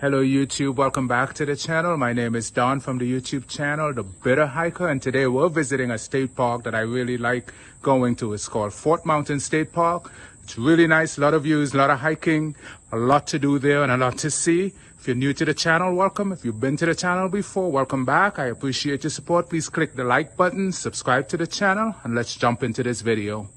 Hello YouTube, welcome back to the channel. My name is Don from the YouTube channel, The Bitter Hiker, and today we're visiting a state park that I really like going to. It's called Fort Mountain State Park. It's really nice, a lot of views, a lot of hiking, a lot to do there and a lot to see. If you're new to the channel, welcome. If you've been to the channel before, welcome back. I appreciate your support. Please click the like button, subscribe to the channel, and let's jump into this video.